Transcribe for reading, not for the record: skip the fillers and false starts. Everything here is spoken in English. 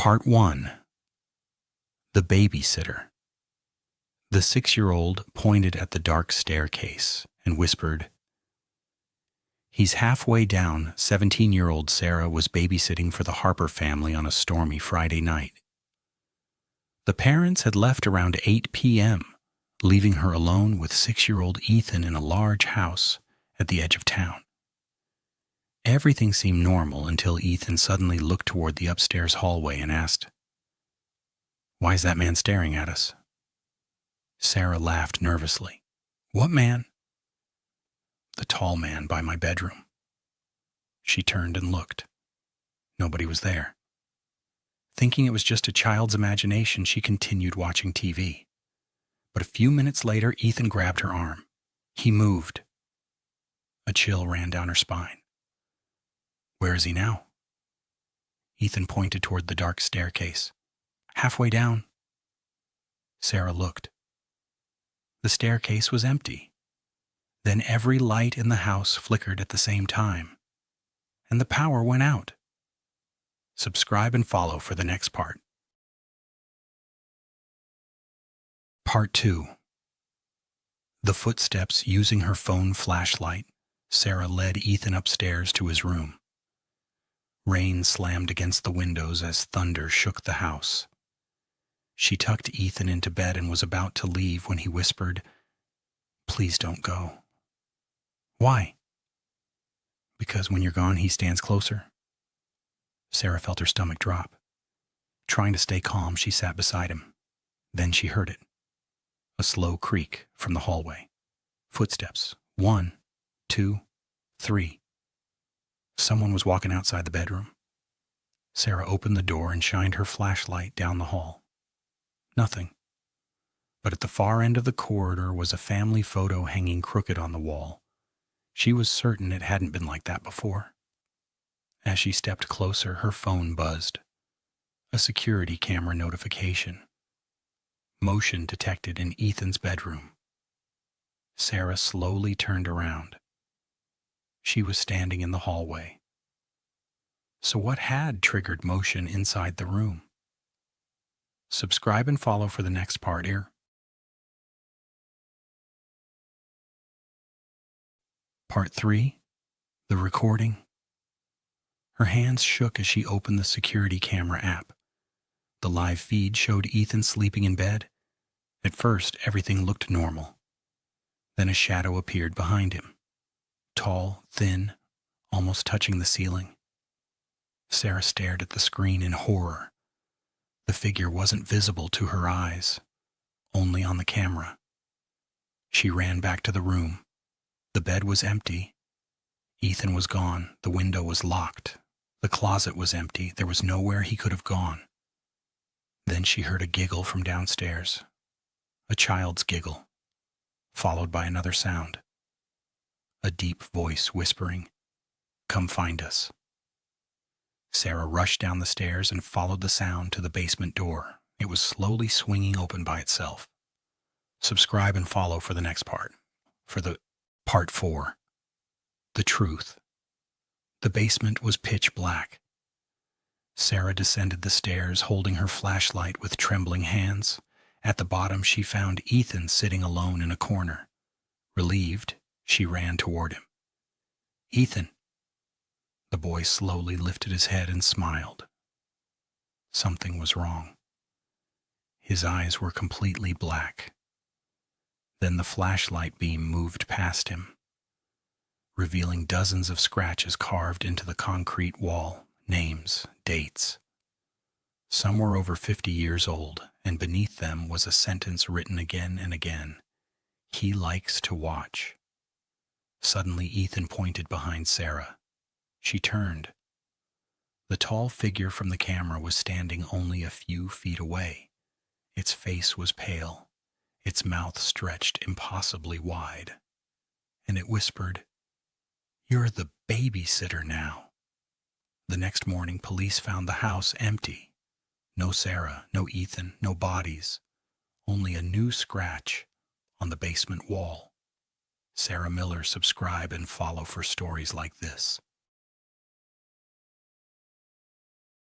Part 1. The Babysitter. The 6-year-old pointed at the dark staircase and whispered, "He's halfway down." 17-year-old Sarah was babysitting for the Harper family on a stormy Friday night. The parents had left around 8 p.m., leaving her alone with 6-year-old Ethan in a large house at the edge of town. Everything seemed normal until Ethan suddenly looked toward the upstairs hallway and asked, "Why is that man staring at us?" Sarah laughed nervously. "What man?" "The tall man by my bedroom." She turned and looked. Nobody was there. Thinking it was just a child's imagination, she continued watching TV. But a few minutes later, Ethan grabbed her arm. He moved. A chill ran down her spine. "Where is he now?" Ethan pointed toward the dark staircase. "Halfway down." Sarah looked. The staircase was empty. Then every light in the house flickered at the same time, and the power went out. Subscribe and follow for the next part. Part 2. The footsteps using her phone flashlight, Sarah led Ethan upstairs to his room. Rain slammed against the windows as thunder shook the house. She tucked Ethan into bed and was about to leave when he whispered, "Please don't go." "Why?" "Because when you're gone, he stands closer." Sarah felt her stomach drop. Trying to stay calm, she sat beside him. Then she heard it. A slow creak from the hallway. Footsteps. 1, 2, 3. Someone was walking outside the bedroom. Sarah opened the door and shined her flashlight down the hall. Nothing. But at the far end of the corridor was a family photo hanging crooked on the wall. She was certain it hadn't been like that before. As she stepped closer, her phone buzzed. A security camera notification. Motion detected in Ethan's bedroom. Sarah slowly turned around. She was standing in the hallway. So what had triggered motion inside the room? Subscribe and follow for the next part here. Part 3. The recording. Her hands shook as she opened the security camera app. The live feed showed Ethan sleeping in bed. At first, everything looked normal. Then a shadow appeared behind him. Tall, thin, almost touching the ceiling. Sarah stared at the screen in horror. The figure wasn't visible to her eyes, only on the camera. She ran back to the room. The bed was empty. Ethan was gone. The window was locked. The closet was empty. There was nowhere he could have gone. Then she heard a giggle from downstairs. A child's giggle, followed by another sound. A deep voice whispering, "Come find us." Sarah rushed down the stairs and followed the sound to the basement door. It was slowly swinging open by itself. Subscribe and follow for the next part. For the Part 4. The Truth. The basement was pitch black. Sarah descended the stairs, holding her flashlight with trembling hands. At the bottom, she found Ethan sitting alone in a corner. Relieved, she ran toward him. "Ethan." The boy slowly lifted his head and smiled. Something was wrong. His eyes were completely black. Then the flashlight beam moved past him, revealing dozens of scratches carved into the concrete wall, names, dates. Some were over 50 years old, and beneath them was a sentence written again and again. "He likes to watch." Suddenly, Ethan pointed behind Sarah. She turned. The tall figure from the camera was standing only a few feet away. Its face was pale, its mouth stretched impossibly wide, and it whispered, "You're the babysitter now." The next morning, police found the house empty. No Sarah, no Ethan, no bodies, only a new scratch on the basement wall. Sarah Miller, subscribe and follow for stories like this.